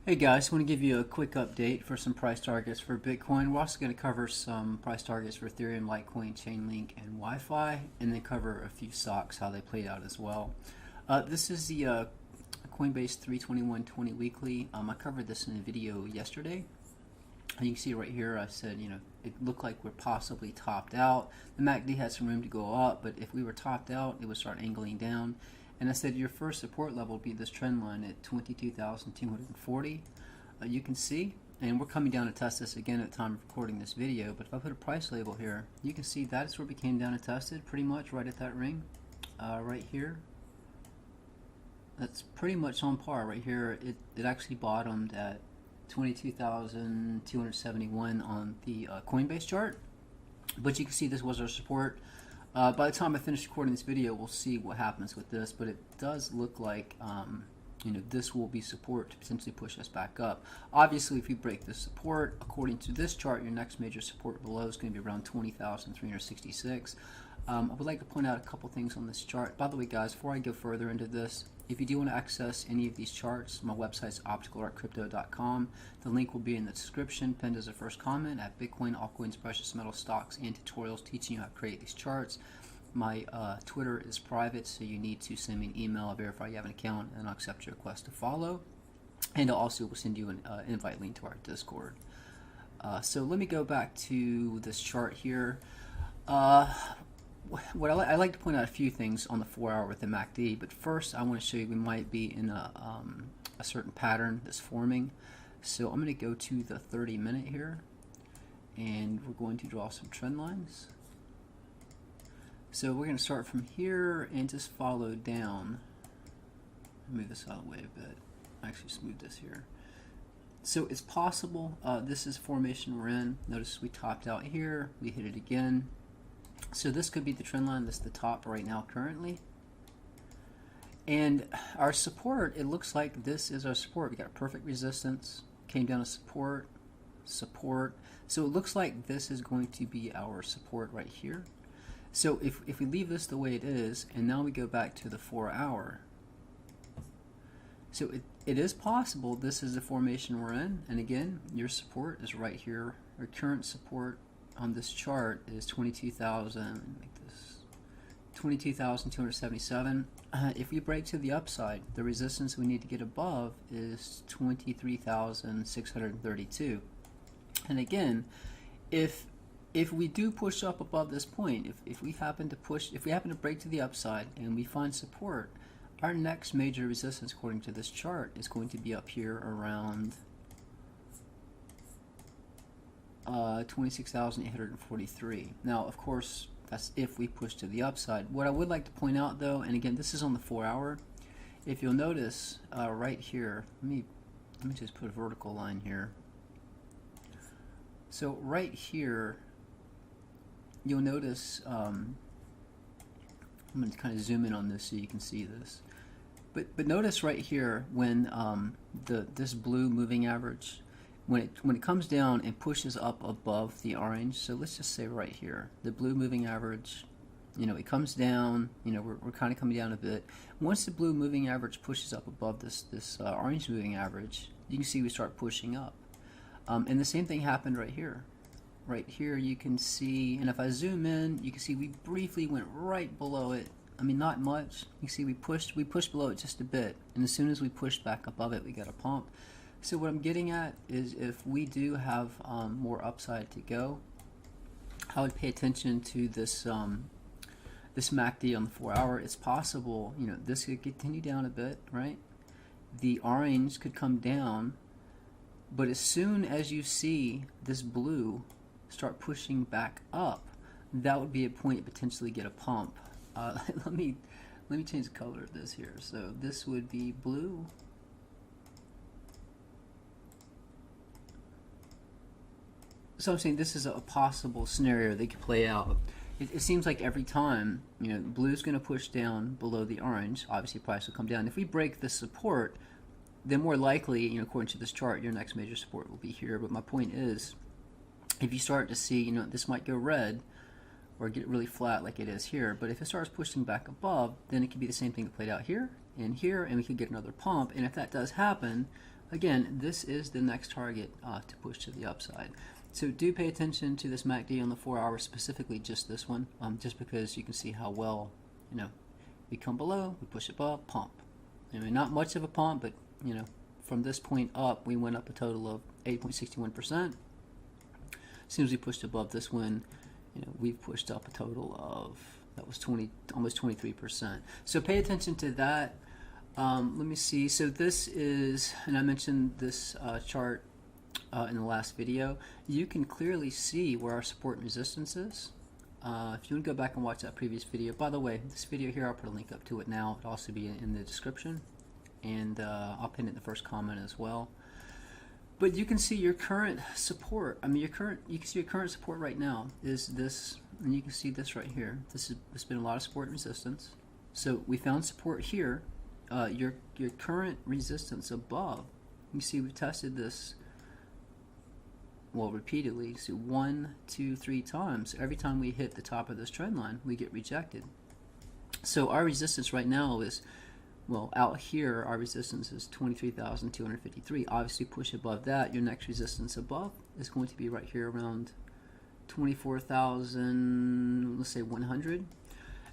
Hey guys, I want to give you a quick update for some price targets for Bitcoin. We're also going to cover some price targets for Ethereum, Litecoin, Chainlink, and Wi-Fi, and then cover a few stocks, how they played out as well. This is the Coinbase 321.20 weekly. I covered this in a video yesterday. And you can see right here, I said, it looked like we're possibly topped out. The MACD had some room to go up, but if we were topped out, it would start angling down. And I said your first support level would be this trend line at 22,240. You can see, and we're coming down to test this again at the time of recording this video, but if I put a price label here, you can see that's where we came down and tested, pretty much right at that ring, right here. That's pretty much on par right here. It actually bottomed at 22,271 on the Coinbase chart, but you can see this was our support. By the time I finish recording this video, we'll see what happens with this, but it does look like this will be support to potentially push us back up. Obviously, if you break this support, according to this chart, your next major support below is going to be around 20,366. I would like to point out a couple things on this chart. By the way, guys, before I go further into this, if you do want to access any of these charts, my website is opticalartcrypto.com. The link will be in the description, pinned as a first comment at Bitcoin, altcoins, precious metal stocks, and tutorials teaching you how to create these charts. My Twitter is private, so you need to send me an email. I'll verify you have an account, and I'll accept your request to follow. And I'll also send you an invite link to our Discord. So let me go back to this chart here. What I like to point out a few things on the 4-hour with the MACD, but first I want to show you we might be in a certain pattern that's forming. So I'm going to go to the 30-minute here, and we're going to draw some trend lines. So we're going to start from here and just follow down. Move this out of the way a bit. Actually, smooth this here. So it's possible this is formation we're in. Notice we topped out here, we hit it again. So this could be the trend line. This is the top right now currently. And our support, it looks like this is our support. We got a perfect resistance, came down to support, support. So it looks like this is going to be our support right here. So if we leave this the way it is, and now we go back to the 4-hour, so it is possible this is the formation we're in. And again, your support is right here. Our current support on this chart is 22,277. If we break to the upside, the resistance we need to get above is 23,632. And again, if we do push up above this point, if we happen to break to the upside and we find support, our next major resistance according to this chart is going to be up here around 26,843. Now, of course, that's if we push to the upside. What I would like to point out, though, and again, this is on the 4-hour. If you'll notice right here, let me just put a vertical line here. So right here, you'll notice. I'm going to kind of zoom in on this so you can see this. But notice right here when this blue moving average, when it comes down and pushes up above the orange, so let's just say right here, the blue moving average, it comes down, we're kind of coming down a bit. Once the blue moving average pushes up above this orange moving average, you can see we start pushing up. And the same thing happened right here. Right here you can see, and if I zoom in, you can see we briefly went right below it. I mean, not much. You can see we pushed below it just a bit, and as soon as we pushed back above it, we got a pump. So what I'm getting at is if we do have more upside to go, I would pay attention to this this MACD on the 4-hour. It's possible, this could continue down a bit, right? The orange could come down, but as soon as you see this blue start pushing back up, that would be a point to potentially get a pump. Let me change the color of this here. So this would be blue. So I'm saying this is a possible scenario that could play out. It seems like every time, blue's going to push down below the orange. Obviously, price will come down. If we break the support, then more likely, according to this chart, your next major support will be here. But my point is, if you start to see, this might go red or get really flat like it is here, but if it starts pushing back above, then it could be the same thing that played out here and here, and we could get another pump. And if that does happen, again, this is the next target to push to the upside. So do pay attention to this MACD on the 4 hour, specifically just this one, just because you can see how well, we come below, we push above, pump. I mean, not much of a pump, but from this point up, we went up a total of 8.61%. As soon as we pushed above this one, we've pushed up a total of, that was almost 23%. So pay attention to that. Let me see. So this is, and I mentioned this chart in the last video. You can clearly see where our support and resistance is. If you want to go back and watch that previous video, by the way, this video here, I'll put a link up to it now. It'll also be in the description, and I'll pin it in the first comment as well. But you can see your current support. I mean, you can see your current support right now is this, and you can see this right here. There's been a lot of support and resistance. So we found support here. Your current resistance above, you see we've tested this, well, repeatedly. So 1, 2, 3 times. Every time we hit the top of this trend line, we get rejected. So our resistance right now is, well, out here our resistance is 23,253. Obviously push above that, your next resistance above is going to be right here around 24,000, let's say 100.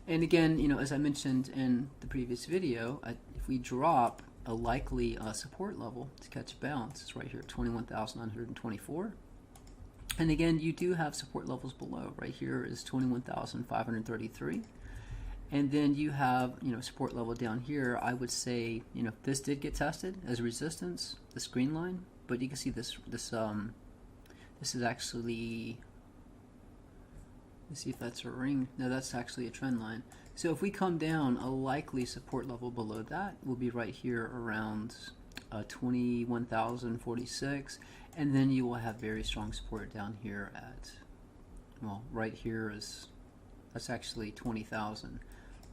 And again, as I mentioned in the previous video, if we drop a likely support level to catch a bounce, it's right here at 21,924. And again, you do have support levels below. Right here is 21,533. And then you have, support level down here. I would say, this did get tested as resistance, this green line, but you can see this is actually, let's see if that's a ring. No, that's actually a trend line. So if we come down, a likely support level below that will be right here around 21,046, and then you will have very strong support down here at, well, right here that's actually 20,000.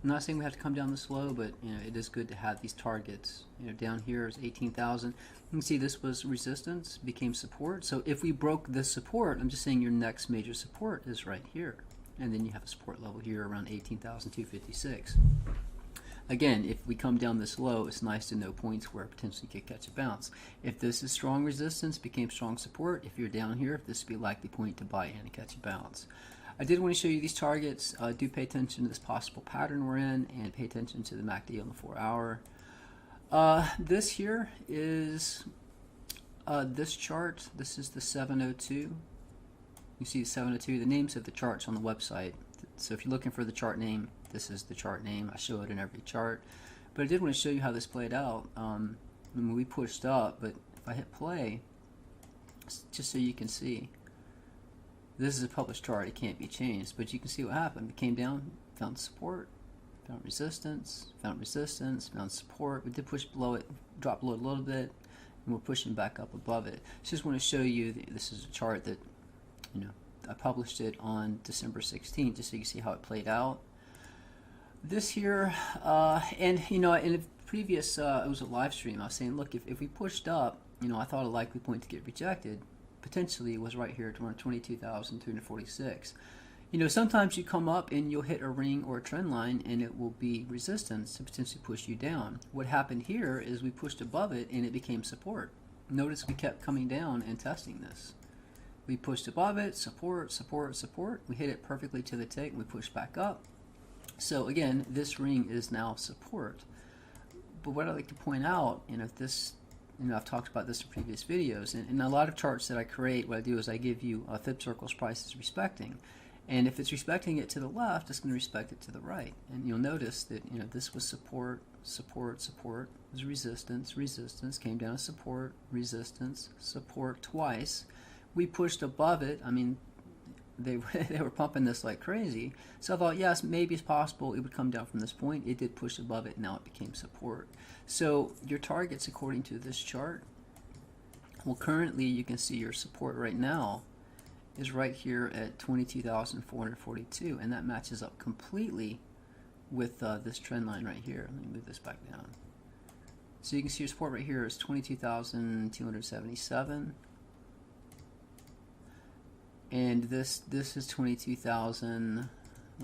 I'm not saying we have to come down this low, but it is good to have these targets. Down here is 18,000. You can see this was resistance, became support. So if we broke this support, I'm just saying your next major support is right here, and then you have a support level here around 18,256. Again, if we come down this low, it's nice to know points where potentially could catch a bounce. If this is strong resistance, became strong support. If you're down here, this would be a likely point to buy in and catch a bounce. I did want to show you these targets. Do pay attention to this possible pattern we're in, and pay attention to the MACD on the 4 hour. This here is this chart. This is the 702. You see the 702. The names of the charts on the website. So if you're looking for the chart name, this is the chart name. I show it in every chart. But I did want to show you how this played out. We pushed up, but if I hit play, just so you can see, this is a published chart. It can't be changed, but you can see what happened. It came down, found support, found resistance, found support. We did push below it, dropped below it a little bit, and we're pushing back up above it. Just want to show you, this is a chart that, I published it on December 16th, just so you can see how it played out. This here, and in a previous, it was a live stream, I was saying, look, if we pushed up, I thought a likely point to get rejected potentially was right here at 22,246. Sometimes you come up and you'll hit a ring or a trend line and it will be resistance to potentially push you down. What happened here is we pushed above it and it became support. Notice we kept coming down and testing this. We pushed above it, support, support, support. We hit it perfectly to the tick and we pushed back up. So again, this ring is now support. But what I'd like to point out, this, I've talked about this in previous videos, and in a lot of charts that I create, what I do is I give you Fib circles prices respecting. And if it's respecting it to the left, it's going to respect it to the right. And you'll notice that, this was support, support, support, it was resistance, resistance, came down to support, resistance, support twice. We pushed above it. I mean, they were pumping this like crazy. So I thought, yes, maybe it's possible it would come down from this point. It did push above it, now it became support. So your targets, according to this chart, well, currently you can see your support right now is right here at 22,442, and that matches up completely with this trend line right here. Let me move this back down. So you can see your support right here is 22,277. And this is 22,000,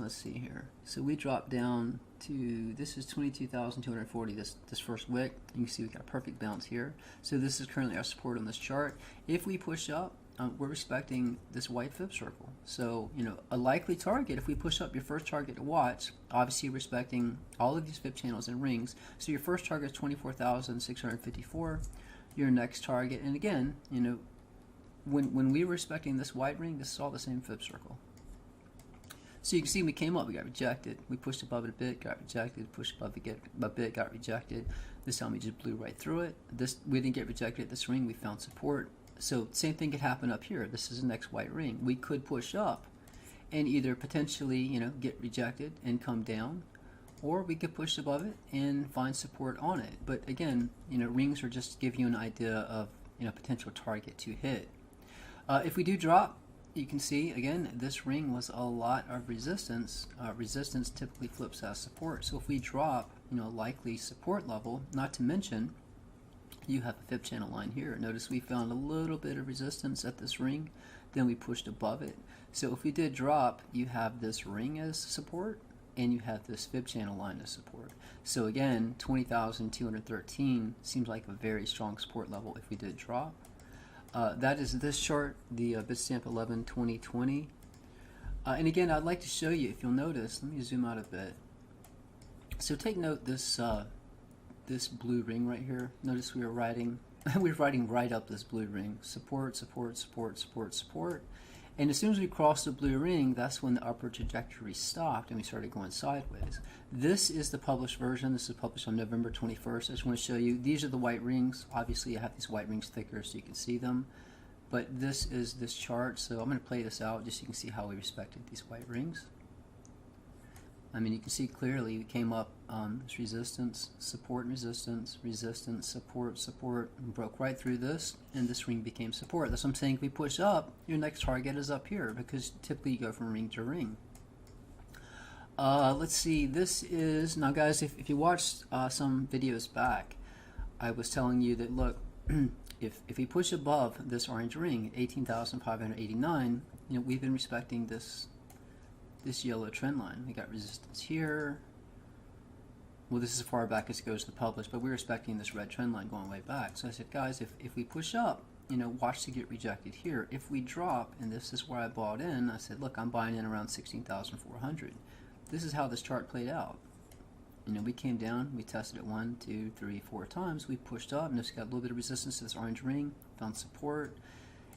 let's see here. So we dropped down to, this is 22,240, this first wick. You can see we got a perfect bounce here. So this is currently our support on this chart. If we push up, we're respecting this white fib circle. So, you know, a likely target, if we push up, your first target to watch, obviously respecting all of these fib channels and rings. So your first target is 24,654. Your next target, and again, you know, when we were respecting this white ring, this is all the same fib circle. So you can see we came up, we got rejected. We pushed above it a bit, got rejected. Pushed above it a bit, got rejected. This time we just blew right through it. We didn't get rejected at this ring, we found support. So same thing could happen up here. This is the next white ring. We could push up and either potentially, you know, get rejected and come down, or we could push above it and find support on it. But again, you know, rings are just to give you an idea of, you know, potential target to hit. If we do drop, you can see again this ring was a lot of resistance. Resistance typically flips as support. So if we drop, you know, likely support level, not to mention you have a fib channel line here. Notice we found a little bit of resistance at this ring, then we pushed above it. So if we did drop, you have this ring as support and you have this fib channel line as support. So again, 20,213 seems like a very strong support level if we did drop. That is this chart, the Bitstamp 11 2020. And again, I'd like to show you, if you'll notice, let me zoom out a bit. So take note this this blue ring right here. Notice we were riding right up this blue ring. Support, support, support, support, support. And as soon as we crossed the blue ring, that's when the upward trajectory stopped and we started going sideways. This is the published version. This is published on November 21st. I just want to show you, these are the white rings. Obviously I have these white rings thicker so you can see them. But this is this chart, so I'm going to play this out just so you can see how we respected these white rings. I mean, you can see clearly we came up, this resistance, support, resistance, resistance, support, support, and broke right through this, and this ring became support. That's what I'm saying. If we push up, your next target is up here, because typically you go from ring to ring. Let's see, this is, now guys, if you watched some videos back, I was telling you that, look, if we push above this orange ring, 18,589, you know, we've been respecting this yellow trend line. We got resistance here. Well, this is as far back as it goes to the published, but we're expecting this red trend line going way back. So I said, guys, if we push up, you know, watch to get rejected here. If we drop, and this is where I bought in, I said, look, I'm buying in around 16,400. This is how this chart played out. You know, we came down, we tested it 1, 2, 3, 4 times. We pushed up, and this got a little bit of resistance to this orange ring, found support.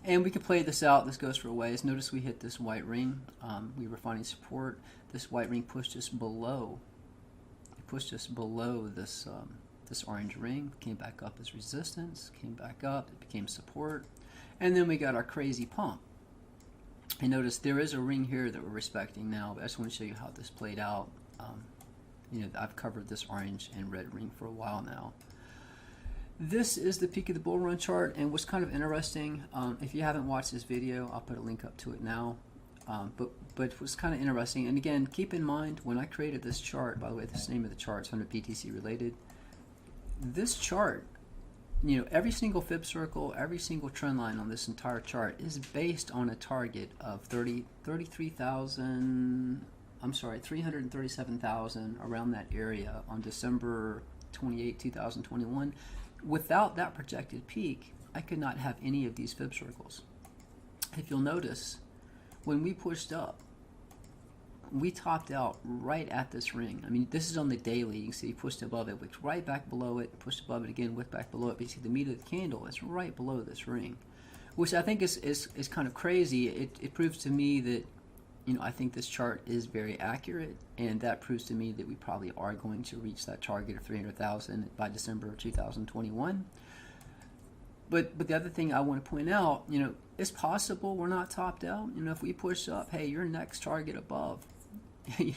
And we could play this out. This goes for a ways. Notice we hit this white ring. We were finding support. This white ring pushed us below. It pushed us below this this orange ring. Came back up as resistance. Came back up. It became support. And then we got our crazy pump. And notice there is a ring here that we're respecting now. But I just want to show you how this played out. You know, I've covered this orange and red ring for a while now. This is the peak of the bull run chart, and what's kind of interesting, if you haven't watched this video, I'll put a link up to it now, but what's kind of interesting, and again, keep in mind, when I created this chart, by the way, this is the name of the chart, it's under BTC related, this chart, you know, every single fib circle, every single trend line on this entire chart is based on a target of 337,000, around that area on December 28, 2021. Without that projected peak, I could not have any of these fib circles. If you'll notice, when we pushed up, we topped out right at this ring. I mean, this is on the daily. You can see pushed above it, wicked right back below it, pushed above it again, wicked back below it. But you see the meat of the candle is right below this ring, which I think is kind of crazy. It proves to me that, you know, I think this chart is very accurate, and that proves to me that we probably are going to reach that target of 300,000 by December of 2021. But the other thing I want to point out, you know, it's possible we're not topped out. You know, if we push up, hey, your next target above,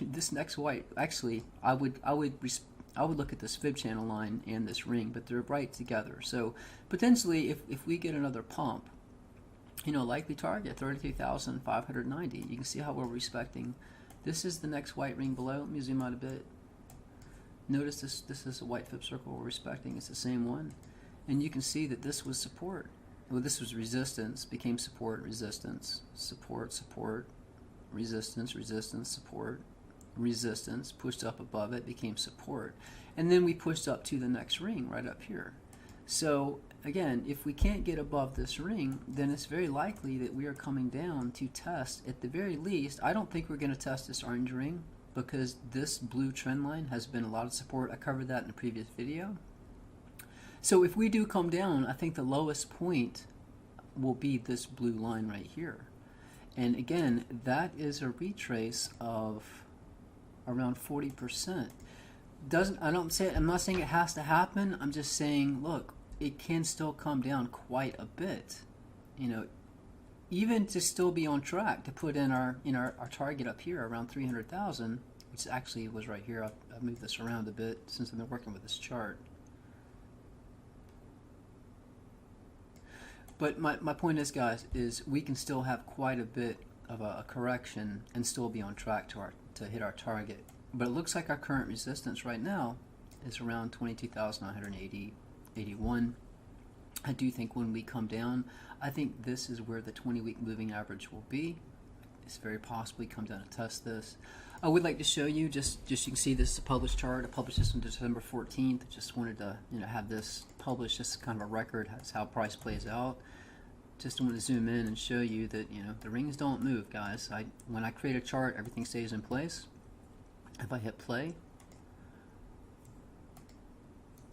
this next white, actually, I would look at this fib channel line and this ring, but they're right together. So potentially, if we get another pump, you know, likely target 33,590. You can see how we're respecting. This is the next white ring below. Let me zoom out a bit. Notice this is a white fib circle we're respecting. It's the same one, and you can see that this was support. Well, this was resistance, became support, resistance, support, support, resistance, resistance, support, resistance, pushed up above it, became support, and then we pushed up to the next ring right up here. So again, if we can't get above this ring, then it's very likely that we are coming down to test, at the very least. I don't think we're going to test this orange ring because this blue trend line has been a lot of support. I covered that in a previous video. So if we do come down, I think the lowest point will be this blue line right here. And again, that is a retrace of around 40%. I'm not saying it has to happen. I'm just saying, look, it can still come down quite a bit. You know, even to still be on track to put in our target up here around 300,000, which actually was right here. I've moved this around a bit since I've been working with this chart. But my point is, guys, is we can still have quite a bit of a correction and still be on track to hit our target. But it looks like our current resistance right now is around 22,981. I do think when we come down, I think this is where the 20-week moving average will be. It's very possible we come down and test this. I would like to show you, just you can see this is a published chart. I published this on December 14th. Just wanted to have this published, just kind of a record. That's how price plays out. Just want to zoom in and show you that the rings don't move, guys. When I create a chart, everything stays in place. If I hit play,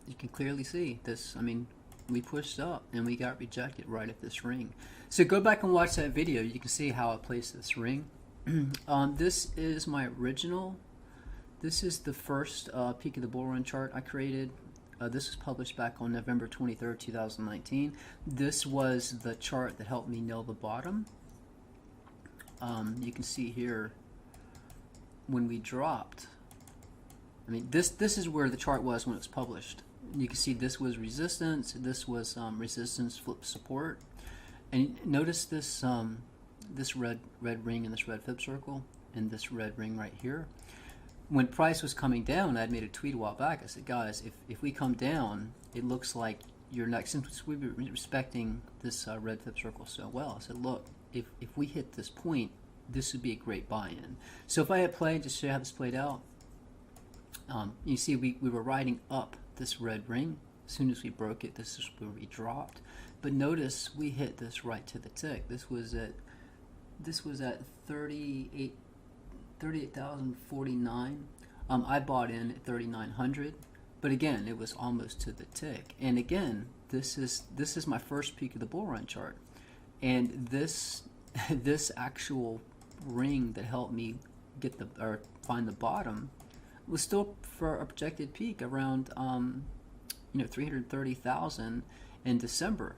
you can clearly see this. I mean, we pushed up and we got rejected right at this ring. So go back and watch that video. You can see how I placed this ring. This is my original. This is the first peak of the bull run chart I created. This was published back on November 23rd, 2019. This was the chart that helped me nail the bottom. You can see here when we dropped. I mean, this is where the chart was when it was published. You can see this was resistance. This was resistance flip support. And notice this this red ring and this red flip circle and this red ring right here. When price was coming down, I'd made a tweet a while back. I said, guys, if we come down, it looks like you're next. Since we've been respecting this red flip circle so well, I said, look, if we hit this point, this would be a great buy-in. So if I hit play, just show you how this played out. You see we were riding up this red ring. As soon as we broke it, this is where we dropped. But notice we hit this right to the tick. This was at 38,049. I bought in at 3,900, but again, it was almost to the tick. And again, this is my first peak of the bull run chart, and this actual ring that helped me get find the bottom was still for a projected peak around 330,000 in December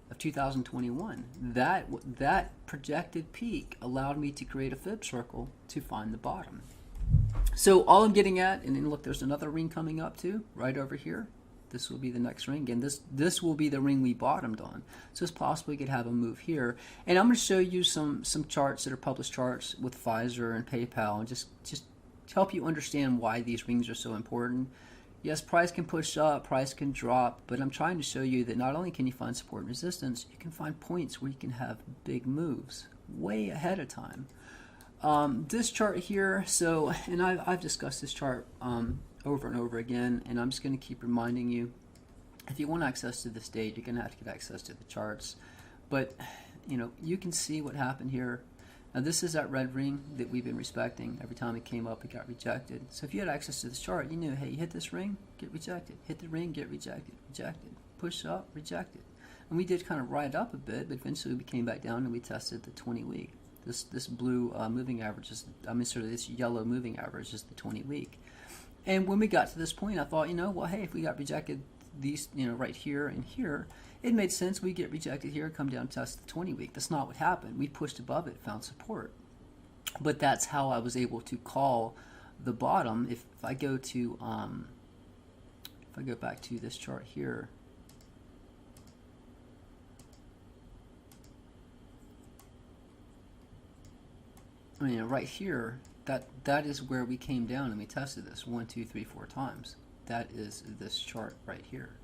of 2021. That projected peak allowed me to create a fib circle to find the bottom. So all I'm getting at, and then look, there's another ring coming up too, right over here. This will be the next ring, and this will be the ring we bottomed on. So it's possible we could have a move here. And I'm going to show you some charts that are published charts with Pfizer and PayPal, and just to help you understand why these rings are so important. Yes, price can push up, price can drop, but I'm trying to show you that not only can you find support and resistance, you can find points where you can have big moves way ahead of time. This chart here, and I've discussed this chart over and over again, and I'm just going to keep reminding you, if you want access to this date, you're going to have to get access to the charts. But you can see what happened here. Now this is that red ring that we've been respecting. Every time it came up, it got rejected. So if you had access to this chart, you knew, hey, you hit this ring, get rejected. Hit the ring, get rejected. Rejected. Push up, rejected. And we did kind of ride up a bit, but eventually we came back down and we tested the 20-week. This blue moving average is, this yellow moving average is the 20-week. And when we got to this point, I thought, well, hey, if we got rejected these, right here and here, it made sense we get rejected here, come down, test the 20-week. That's not what happened. We pushed above it, found support. But that's how I was able to call the bottom. If I go to, if I go back to this chart here, right here, that is where we came down and we tested this 1, 2, 3, 4 times. That is this chart right here.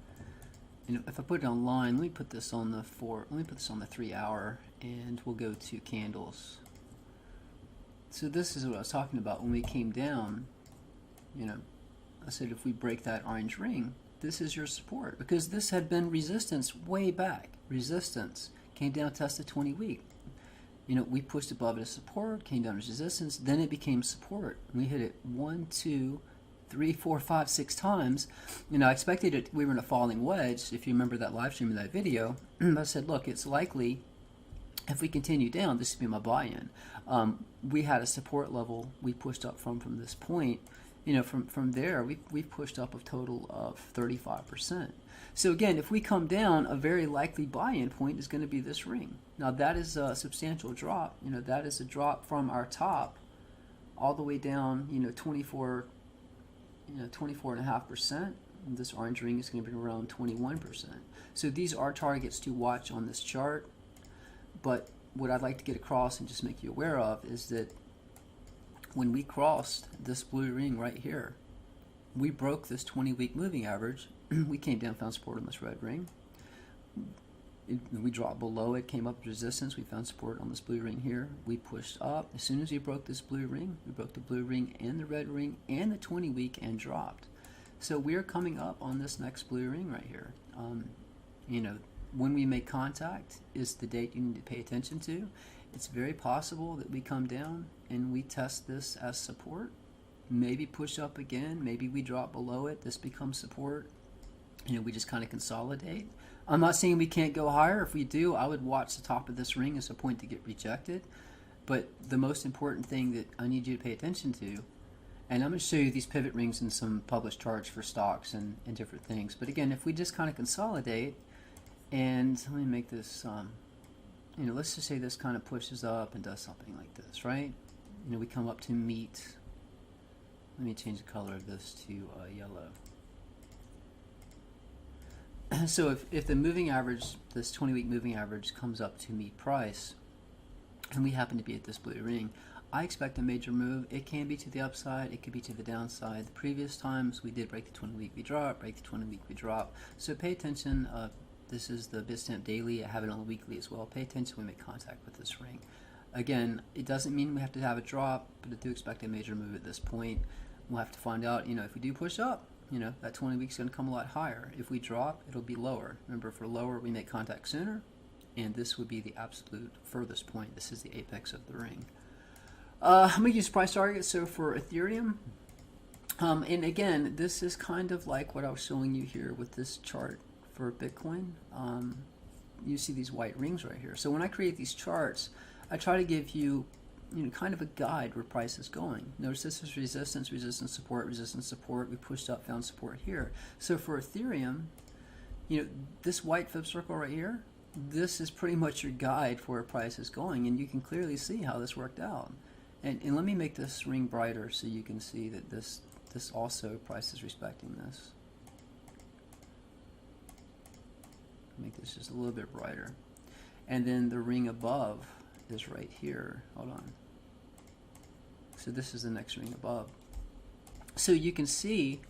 And if I put it online, let me put this on the 3 hour, and we'll go to candles. So this is what I was talking about when we came down. You know, I said if we break that orange ring, this is your support, because this had been resistance way back. Resistance came down, tested 20-week. You know, we pushed above it as support, came down as resistance, then it became support. We hit it 1, 2, 3, 4, 5, 6 times. You know, I expected it, we were in a falling wedge. If you remember that live stream of that video, I said, look, it's likely if we continue down, this would be my buy-in. We had a support level we pushed up from this point. You know, from there, we've pushed up a total of 35%. So again, if we come down, a very likely buy-in point is going to be this ring. Now that is a substantial drop. You know, that is a drop from our top all the way down, you know, 24.5%. This orange ring is going to be around 21%. So these are targets to watch on this chart. But what I'd like to get across and just make you aware of is that when we crossed this blue ring right here, we broke this 20-week moving average. We came down, found support on this red ring. We dropped below it, came up with resistance. We found support on this blue ring here. We pushed up. As soon as we broke this blue ring, we broke the blue ring and the red ring and the 20-week and dropped. So we're coming up on this next blue ring right here. You know, when we make contact is the date you need to pay attention to. It's very possible that we come down and we test this as support, maybe push up again, maybe we drop below it, this becomes support. You know, we just kind of consolidate. I'm not saying we can't go higher. If we do, I would watch the top of this ring as a point to get rejected. But the most important thing that I need you to pay attention to, and I'm going to show you these pivot rings in some published charts for stocks and different things. But again, if we just kind of consolidate, and let me make this, you know, let's just say this kind of pushes up and does something like this, right? You know, we come up to meet, let me change the color of this to yellow. So if the moving average, this 20-week moving average comes up to meet price, and we happen to be at this blue ring, I expect a major move. It can be to the upside, it could be to the downside. The previous times we did break the 20-week, we drop, break the 20-week, we drop. So pay attention. This is the Bitstamp Daily. I have it on the weekly as well. Pay attention when we make contact with this ring. Again, it doesn't mean we have to have a drop, but I do expect a major move at this point. We'll have to find out, you know, if we do push up, you know, that 20 weeks is going to come a lot higher. If we drop, it'll be lower. Remember, for lower, we make contact sooner, and this would be the absolute furthest point. This is the apex of the ring. I'm going to use price targets. So for Ethereum, and again, this is kind of like what I was showing you here with this chart for Bitcoin. You see these white rings right here. So when I create these charts, I try to give you, you know, kind of a guide where price is going. Notice this is resistance, resistance, support, resistance, support. We pushed up, found support here. So for Ethereum, you know, this white fib circle right here, this is pretty much your guide for where price is going, and you can clearly see how this worked out. And let me make this ring brighter so you can see that this also, price is respecting this. Make this just a little bit brighter. And then the ring above is right here. Hold on. So this is the next ring above. So you can see,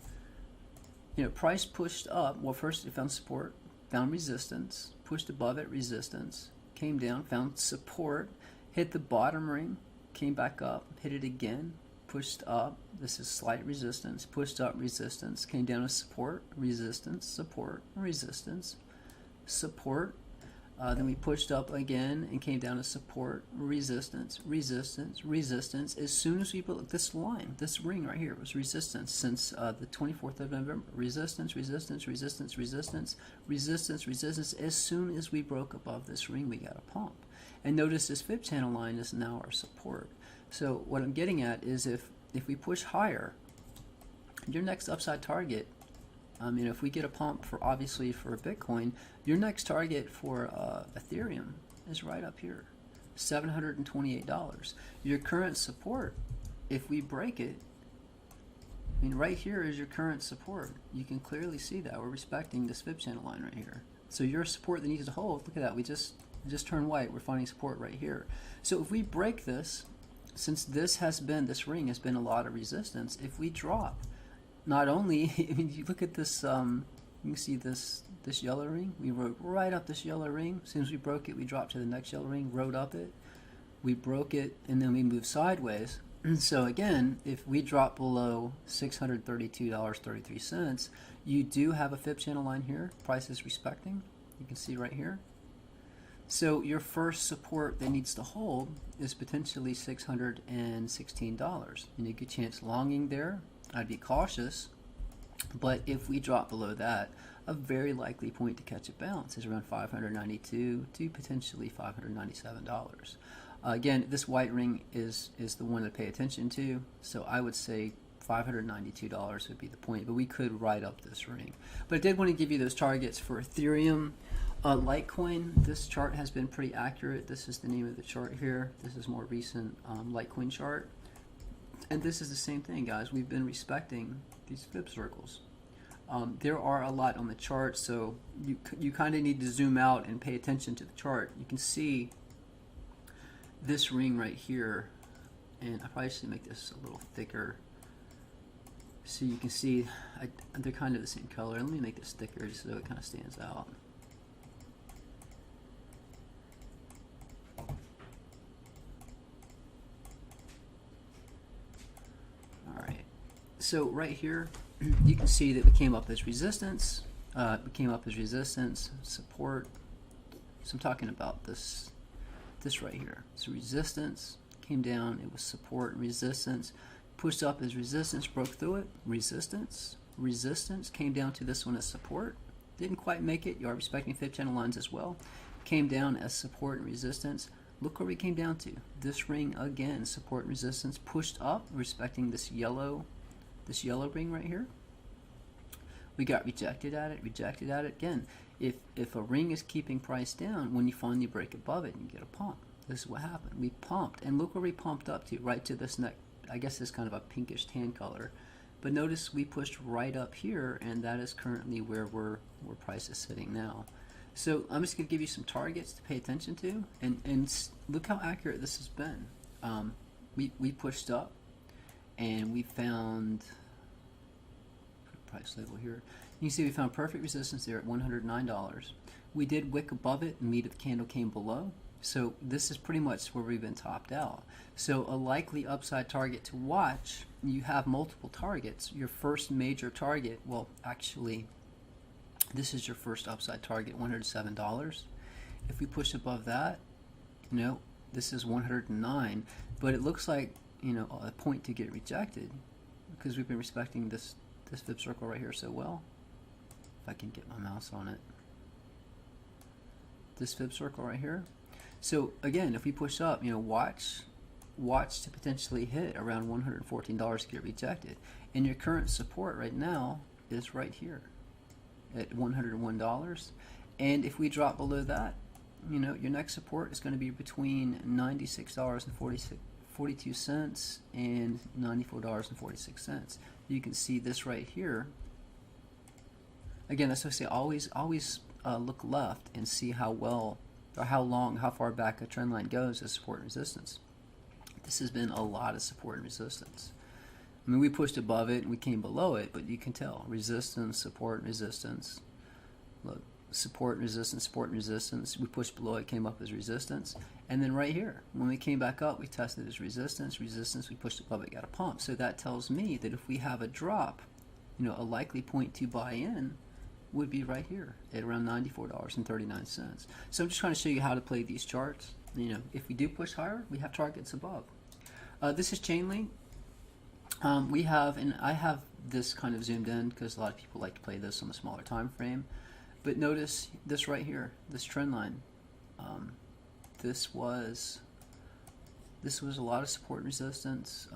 you know, price pushed up. Well, first it found support, found resistance, pushed above it, resistance, came down, found support, hit the bottom ring, came back up, hit it again, pushed up. This is slight resistance, pushed up, resistance, came down to support, resistance, support, resistance, support. Then we pushed up again and came down to support, resistance, resistance, resistance. As soon as we built this line, this ring right here was resistance since the 24th of November. Resistance, resistance, resistance, resistance, resistance, resistance. As soon as we broke above this ring, we got a pump. And notice this fib channel line is now our support. So what I'm getting at is if we push higher, your next upside target, you know, if we get a pump for, obviously for Bitcoin, your next target for Ethereum is right up here, $728. Your current support, if we break it, I mean, right here is your current support. You can clearly see that we're respecting this fib channel line right here. So your support that needs to hold, look at that, we just turned white, we're finding support right here. So if we break this, since this ring has been a lot of resistance, if we drop, not only, I mean, you look at this, you can see this yellow ring, we rode right up this yellow ring. As soon as we broke it, we dropped to the next yellow ring, rode up it. we broke it, and then we moved sideways. So again, if we drop below $632.33, you do have a fib channel line here, price is respecting. You can see right here. So your first support that needs to hold is potentially $616. And a good chance longing there. I'd be cautious, but if we drop below that, a very likely point to catch a bounce is around $592 to potentially $597. Again, this white ring is the one to pay attention to, so I would say $592 would be the point, but we could write up this ring. But I did want to give you those targets for Ethereum. Litecoin, this chart has been pretty accurate. This is the name of the chart here. This is more recent Litecoin chart. And this is the same thing, guys. We've been respecting these fib circles. There are a lot on the chart, so you kind of need to zoom out and pay attention to the chart. You can see this ring right here, and I probably should make this a little thicker so you can see they're kind of the same color. Let me make this thicker just so it kind of stands out. Alright, so right here you can see that we came up as resistance, support. So I'm talking about this right here. So resistance came down, it was support and resistance, pushed up as resistance, broke through it, resistance, came down to this one as support, didn't quite make it. You are respecting fib channel lines as well, came down as support and resistance. Look where we came down to. This ring again, support and resistance, pushed up, respecting this yellow ring right here. We got rejected at it again. If a ring is keeping price down, when you finally break above it, you get a pump. This is what happened. We pumped, and look where we pumped up to, right to this neck. I guess it's kind of a pinkish tan color, but notice we pushed right up here, and that is currently where price is sitting now. So I'm just going to give you some targets to pay attention to, and look how accurate this has been. We pushed up, and we found price level here. You can see we found perfect resistance there at $109. We did wick above it, and meat of the candle came below. So this is pretty much where we've been topped out. So a likely upside target to watch, you have multiple targets. Your first major target, well actually this is your first upside target, $107. If we push above that, this is 109, but it looks like a point to get rejected because we've been respecting this fib circle right here so well. If I can get my mouse on it, this fib circle right here. So again, if we push up, watch to potentially hit around $114 to get rejected, and your current support right now is right here at $101. And if we drop below that, your next support is going to be between $96.42 and $94.46. You can see this right here. Again, that's what I say, always look left and see how well or how far back a trend line goes as support and resistance. This has been a lot of support and resistance. I mean, we pushed above it and we came below it, but you can tell resistance, support, and resistance. Look, support and resistance, support and resistance. We pushed below it, came up as resistance, and then right here, when we came back up, we tested as resistance, we pushed above it, got a pump. So that tells me that if we have a drop, a likely point to buy in would be right here at around $94.39. So I'm just trying to show you how to play these charts. If we do push higher, we have targets above. This is Chainlink. I have this kind of zoomed in because a lot of people like to play this on a smaller time frame. But notice this right here, this trend line. This was a lot of support and resistance.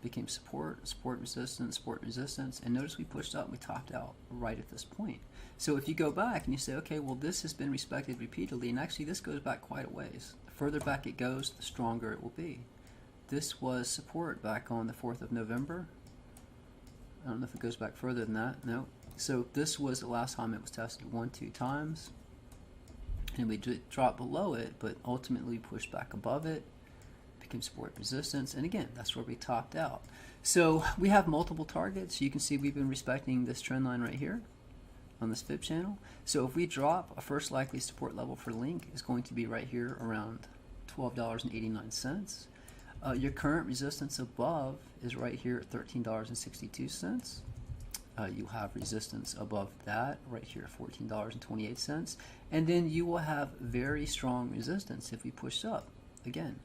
Became support, resistance, and notice we pushed up and we topped out right at this point. So if you go back and you say, okay, well this has been respected repeatedly, and actually this goes back quite a ways. The further back it goes, the stronger it will be. This was support back on the 4th of November. I don't know if it goes back further than that. No. So this was the last time it was tested 1-2 times. And we dropped below it, but ultimately pushed back above it, became support resistance, and again, that's where we topped out. So we have multiple targets. You can see we've been respecting this trend line right here on this fib channel. So if we drop, a first likely support level for Link is going to be right here around $12.89. Your current resistance above is right here at $13.62. You have resistance above that right here at $14.28. And then you will have very strong resistance if we push up. Again,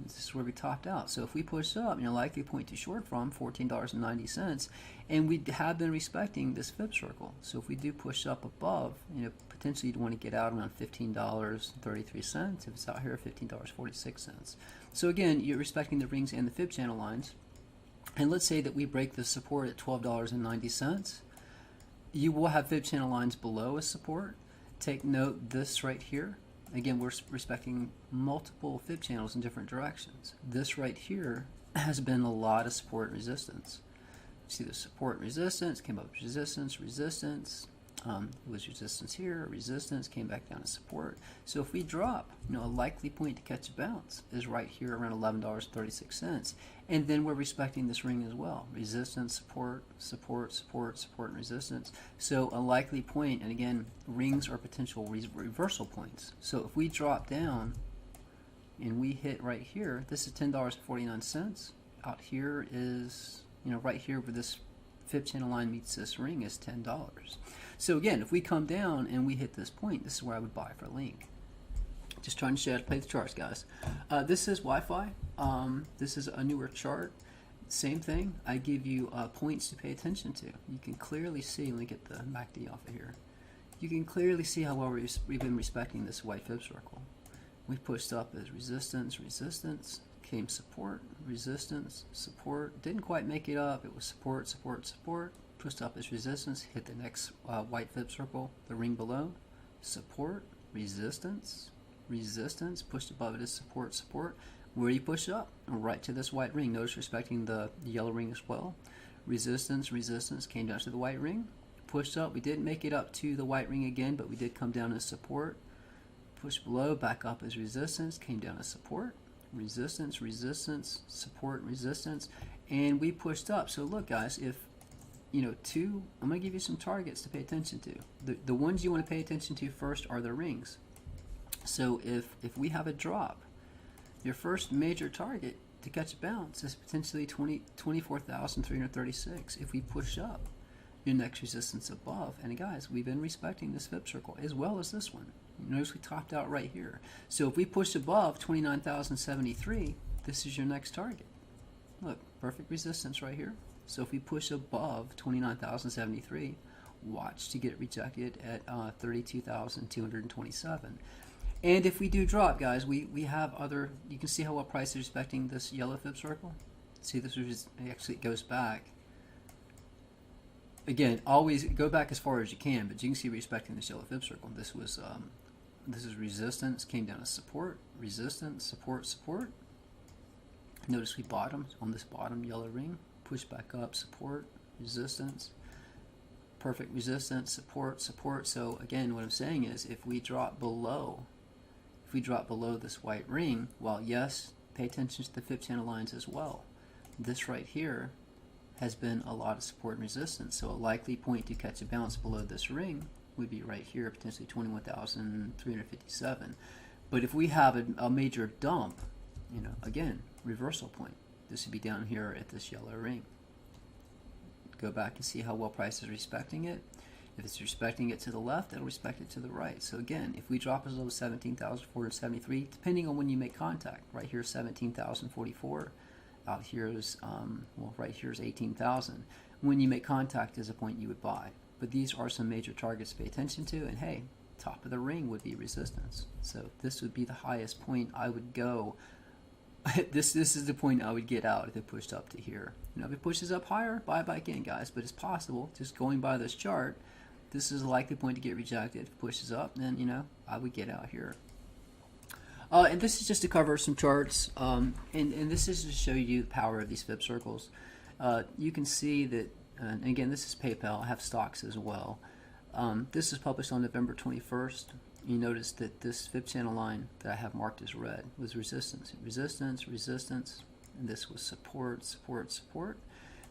this is where we topped out. So if we push up, likely point to short from $14.90, and we have been respecting this fib circle. So if we do push up above, potentially you'd want to get out around $15.33. If it's out here at $15.46. So again, you're respecting the rings and the fib channel lines. And let's say that we break the support at $12.90. You will have fib channel lines below as support. Take note this right here. Again, we're respecting multiple fib channels in different directions. This right here has been a lot of support and resistance. See the support and resistance, came up with resistance, resistance. It was resistance here, resistance, came back down to support. So if we drop, a likely point to catch a bounce is right here around $11.36. And then we're respecting this ring as well. Resistance, support, support, support, support, and resistance. So a likely point, and again, rings are potential reversal points. So if we drop down and we hit right here, this is $10.49. Out here is, right here where this fib channel line meets this ring is $10. So again, if we come down and we hit this point, this is where I would buy for Link. Just trying to show you how to play the charts, guys. This is Wi-Fi. This is a newer chart. Same thing. I give you points to pay attention to. You can clearly see, let me get the MACD off of here. You can clearly see how well we've been respecting this white fib circle. We pushed up as resistance, resistance, came support, resistance, support. Didn't quite make it up. It was support, support, support. Pushed up as resistance, hit the next white fib circle, the ring below, support, resistance, resistance, pushed above it as support, support. Where do you push up? Right to this white ring. Notice respecting the yellow ring as well. Resistance, resistance, came down to the white ring. Pushed up, we didn't make it up to the white ring again, but we did come down as support. Pushed below, back up as resistance, came down as support. Resistance, resistance, support, resistance, and we pushed up. So look, guys, if I'm going to give you some targets to pay attention to. The ones you want to pay attention to first are the rings. So if we have a drop, your first major target to catch a bounce is potentially 24,336. If we push up, your next resistance above, and guys, we've been respecting this fib circle as well as this one. Notice we topped out right here. So if we push above 29,073, this is your next target. Look, perfect resistance right here. So if we push above 29,073, watch to get rejected at 32,227. And if we do drop, guys, we have other, you can see how well price is respecting this yellow fib circle. See, this is actually, it goes back. Again, always go back as far as you can, but you can see respecting this yellow fib circle. This was this is resistance, came down to support, resistance, support, support. Notice we bottomed on this bottom yellow ring, push back up, support, resistance, perfect resistance, support, support. So again, what I'm saying is if we drop below this white ring, well, yes, pay attention to the fib channel lines as well. This right here has been a lot of support and resistance. So a likely point to catch a bounce below this ring would be right here, potentially 21,357. But if we have a major dump, again, reversal point. This would be down here at this yellow ring. Go back and see how well price is respecting it. If it's respecting it to the left, it'll respect it to the right. So again, if we drop as low as 17,473, depending on when you make contact, right here is 17,044. Out here is, right here is 18,000. When you make contact is a point you would buy. But these are some major targets to pay attention to, and hey, top of the ring would be resistance. So this would be the highest point I would go. This is the point I would get out if it pushed up to here. If it pushes up higher, buy back in, guys. But it's possible, just going by this chart, this is a likely point to get rejected. If it pushes up, then I would get out here. And this is just to cover some charts, and this is to show you the power of these fib circles. You can see that, and again, this is PayPal. I have stocks as well. This is published on November 21st. You notice that this fib channel line that I have marked as red was resistance, resistance, resistance, and this was support, support, support.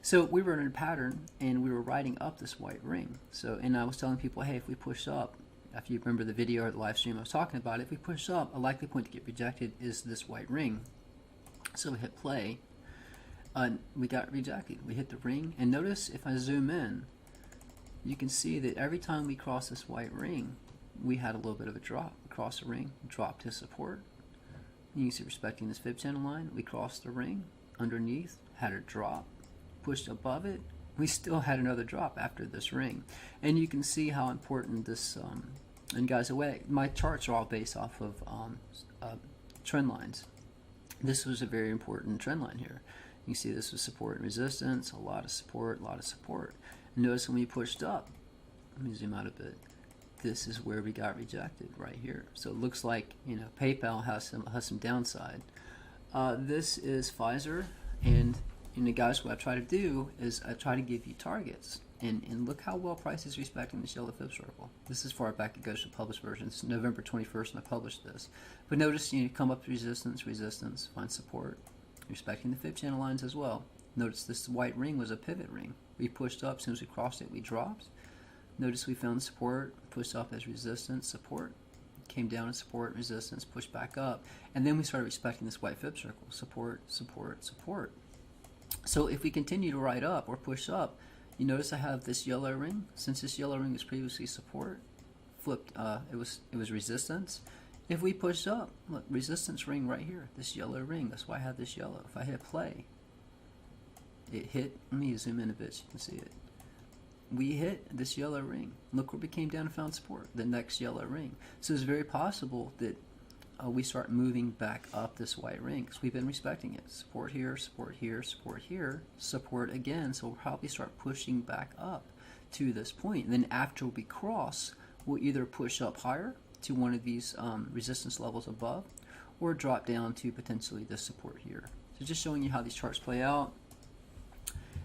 So we were in a pattern, and we were riding up this white ring. So, and I was telling people, hey, if we push up, after you remember the video or the live stream I was talking about, if we push up, a likely point to get rejected is this white ring. So we hit play, we got rejected. We hit the ring, and notice if I zoom in, you can see that every time we cross this white ring, we had a little bit of a drop. Across the ring, drop to support. You can see respecting this fib channel line, we crossed the ring, underneath, had a drop, pushed above it, we still had another drop after this ring. And you can see how important this, and guys, my charts are all based off of trend lines. This was a very important trend line here. You can see this was support and resistance, a lot of support, a lot of support. And notice when we pushed up, let me zoom out a bit, this is where we got rejected right here. So it looks like, you know, PayPal has some downside. This is Pfizer, and you know, guys, what I try to do is I try to give you targets, and look how well price is respecting this yellow fib circle. This is far back it goes to published version. It's November 21st when I published this. But notice you come up to resistance, resistance, find support, respecting the fib channel lines as well. Notice this white ring was a pivot ring. We pushed up, as soon as we crossed it, we dropped. Notice we found support, pushed up as resistance, support, came down as support, resistance, pushed back up, and then we started respecting this white fib circle, support, support, support. So if we continue to ride up or push up, you notice I have this yellow ring. Since this yellow ring was previously support, flipped, it was resistance. If we push up, look, resistance ring right here, this yellow ring, that's why I have this yellow. If I hit play, it hit, let me zoom in a bit so you can see it. We hit this yellow ring. Look where we came down and found support, the next yellow ring. So it's very possible that we start moving back up this white ring because we've been respecting it. Support here, support here, support here, support again. So we'll probably start pushing back up to this point. And then after we cross, we'll either push up higher to one of these resistance levels above, or drop down to potentially this support here. So just showing you how these charts play out.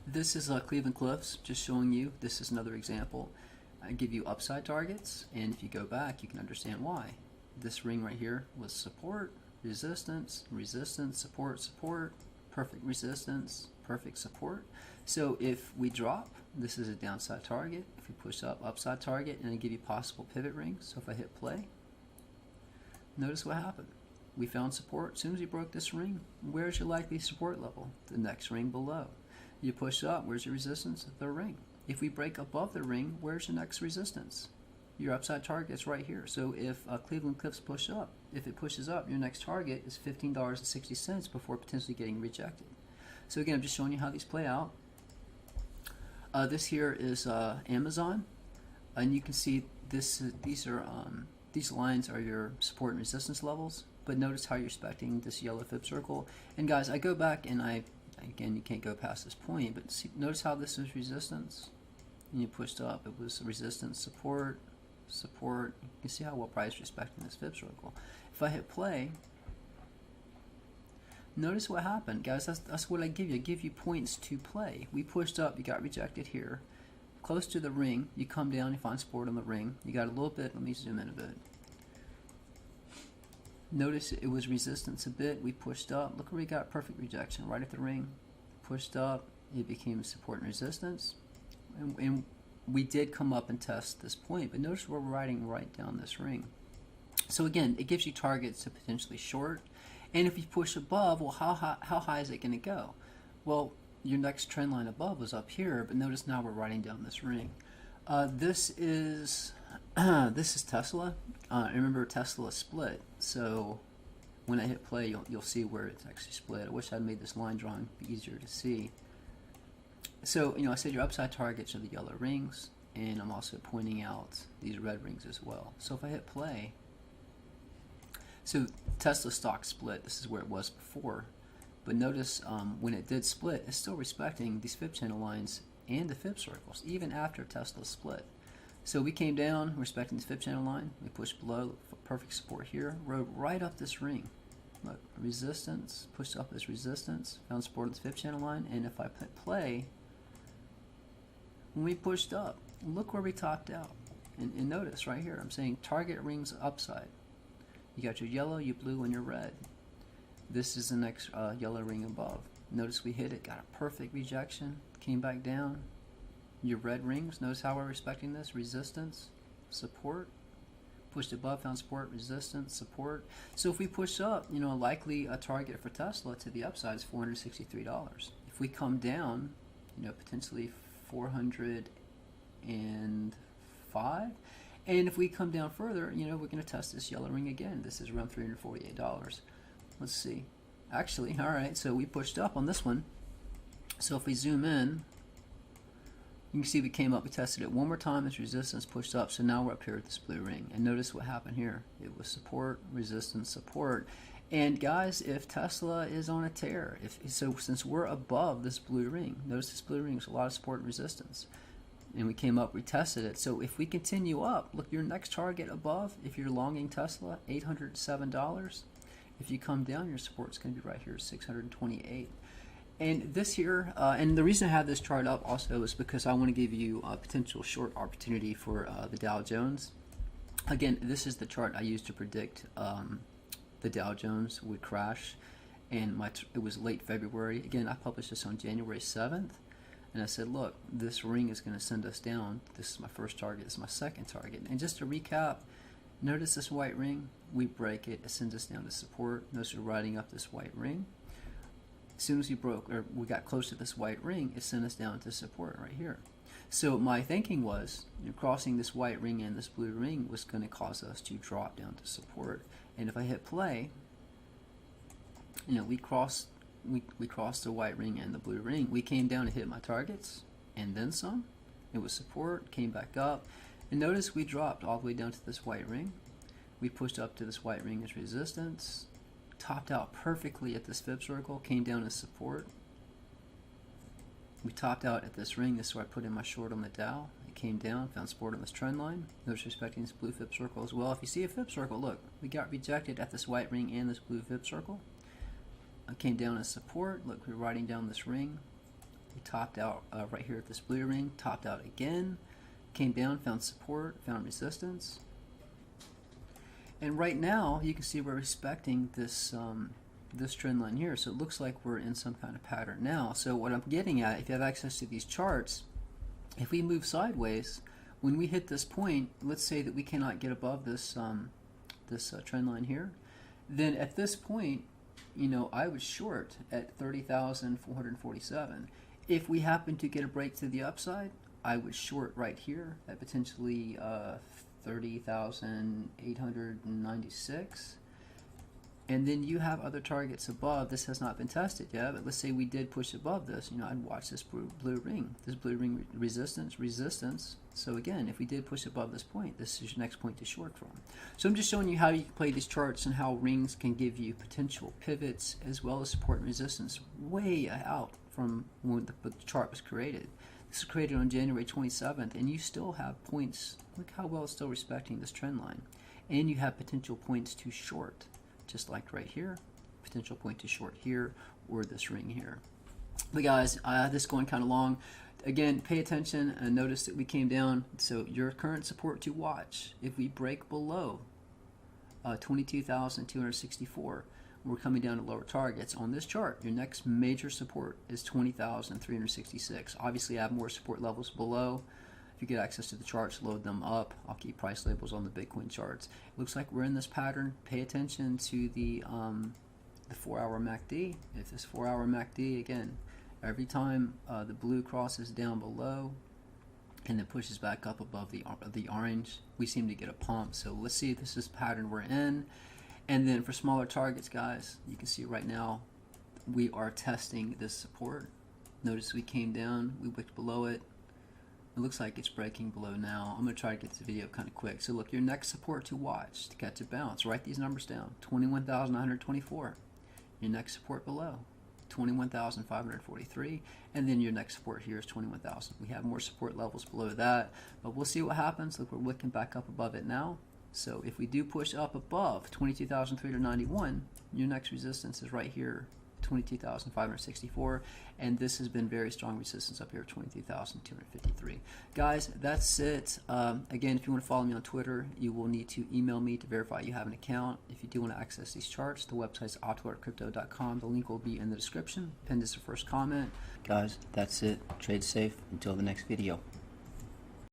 This is Cleveland Cliffs, just showing you. This is another example. I give you upside targets, and if you go back, you can understand why. This ring right here was support, resistance, resistance, support, support, perfect resistance, perfect support. So if we drop, this is a downside target. If we push up, upside target, and I give you possible pivot rings. So if I hit play, notice what happened. We found support. As soon as we broke this ring, where's your likely support level? The next ring below. You push up, where's your resistance? The ring. If we break above the ring, where's your next resistance? Your upside target is right here. So if Cleveland Cliffs push up, if it pushes up, your next target is $15.60 before potentially getting rejected. So again, I'm just showing you how these play out. This here is Amazon, and you can see these lines are your support and resistance levels. But notice how you're expecting this yellow fib circle. And guys, I go back and again, you can't go past this point, but see, notice how this is resistance. And you pushed up, it was resistance, support, support. You can see how well price respecting this fib circle. If I hit play, notice what happened, guys. That's what I give you. I give you points to play. We pushed up, you got rejected here. Close to the ring, you come down, you find support on the ring. You got a little bit, let me zoom in a bit. Notice it was resistance a bit. We pushed up. Look where we got perfect rejection right at the ring. Pushed up. It became support and resistance. And we did come up and test this point. But notice we're riding right down this ring. So again, it gives you targets to potentially short. And if you push above, well, how high is it going to go? Well, your next trend line above was up here. But notice now we're riding down this ring. This is Tesla. Remember Tesla split, so when I hit play, you'll see where it's actually split. I wish I'd made this line drawing be easier to see. So I said your upside targets are the yellow rings, and I'm also pointing out these red rings as well. So if I hit play, so Tesla stock split. This is where it was before, but notice when it did split, it's still respecting these fib channel lines and the fib circles, even after Tesla split. So we came down, respecting this fib channel line. We pushed below, perfect support here. Rode right up this ring. Look, resistance, pushed up as resistance, found support on the fib channel line, and if I hit play, when we pushed up, look where we topped out. And notice right here, I'm saying target rings upside. You got your yellow, your blue, and your red. This is the next yellow ring above. Notice we hit it, got a perfect rejection, came back down. Your red rings, notice how we're respecting this, resistance, support, pushed above, found support, resistance, support. So if we push up, you know, likely a target for Tesla to the upside is $463. If we come down, you know, potentially 405. And if we come down further, you know, we're going to test this yellow ring again. This is around $348. Let's see. Actually, all right, so we pushed up on this one. So if we zoom in, you can see we came up, we tested it one more time as resistance, pushed up, so now we're up here at this blue ring. And notice what happened here. It was support, resistance, support. And guys, if Tesla is on a tear, since we're above this blue ring, notice this blue ring is a lot of support and resistance. And we came up, we tested it. So if we continue up, look, your next target above, if you're longing Tesla, $807. If you come down, your support's going to be right here, $628. And this here, and the reason I have this chart up also is because I want to give you a potential short opportunity for the Dow Jones. Again, this is the chart I used to predict the Dow Jones would crash, and it was late February. Again, I published this on January 7th, and I said, look, this ring is going to send us down. This is my first target, this is my second target. And just to recap, notice this white ring, we break it, it sends us down to support. Notice we're riding up this white ring. As soon as we got close to this white ring, it sent us down to support right here. So my thinking was, you know, crossing this white ring and this blue ring was going to cause us to drop down to support. And if I hit play, you know, we crossed the white ring and the blue ring. We came down to hit my targets and then some. It was support, came back up, and notice we dropped all the way down to this white ring. We pushed up to this white ring as resistance, topped out perfectly at this fib circle, came down as support. We topped out at this ring. This is where I put in my short on the Dow. It came down, found support on this trend line. Notice respecting this blue fib circle as well. If you see a fib circle, look, we got rejected at this white ring and this blue fib circle. I came down as support. Look, we're riding down this ring. We topped out right here at this blue ring, topped out again, came down, found support, found resistance. And right now, you can see we're respecting this this trend line here. So it looks like we're in some kind of pattern now. So what I'm getting at, if you have access to these charts, if we move sideways, when we hit this point, let's say that we cannot get above this trend line here, then at this point, you know, I would short at 30,447. If we happen to get a break to the upside, I would short right here at potentially 30,896. And then you have other targets above. This has not been tested yet, but let's say we did push above this. You know, I'd watch this blue ring. This blue ring resistance, resistance. So again, if we did push above this point, this is your next point to short from. So I'm just showing you how you can play these charts and how rings can give you potential pivots as well as support and resistance way out from when the chart was created. This was created on January 27th, and you still have points. Look how well it's still respecting this trend line. And you have potential points to short, just like right here, potential point to short here, or this ring here. But guys, this is going kind of long. Again, pay attention and notice that we came down. So your current support to watch, if we break below 22,264, we're coming down to lower targets. On this chart, your next major support is 20,366. Obviously, I have more support levels below. If you get access to the charts, load them up. I'll keep price labels on the Bitcoin charts. It looks like we're in this pattern. Pay attention to the 4-hour MACD. If this 4-hour MACD, again, every time the blue crosses down below and then pushes back up above the orange, we seem to get a pump. So let's see if this is the pattern we're in. And then for smaller targets, guys, you can see right now we are testing this support. Notice we came down, we wicked below it. It looks like it's breaking below now. I'm going to try to get this video kind of quick. So look, your next support to watch to catch a bounce. Write these numbers down. 21,924. Your next support below, 21,543. And then your next support here is 21,000. We have more support levels below that, but we'll see what happens. Look, we're wicking back up above it now. So if we do push up above 22,391, your next resistance is right here, 22,564, and this has been very strong resistance up here, 22,253. Guys, that's it. Again, if you want to follow me on Twitter, you will need to email me to verify you have an account. If you do want to access these charts, the website's optimarkcrypto.com. The link will be in the description. Pinned as the first comment. Guys, that's it. Trade safe. Until the next video.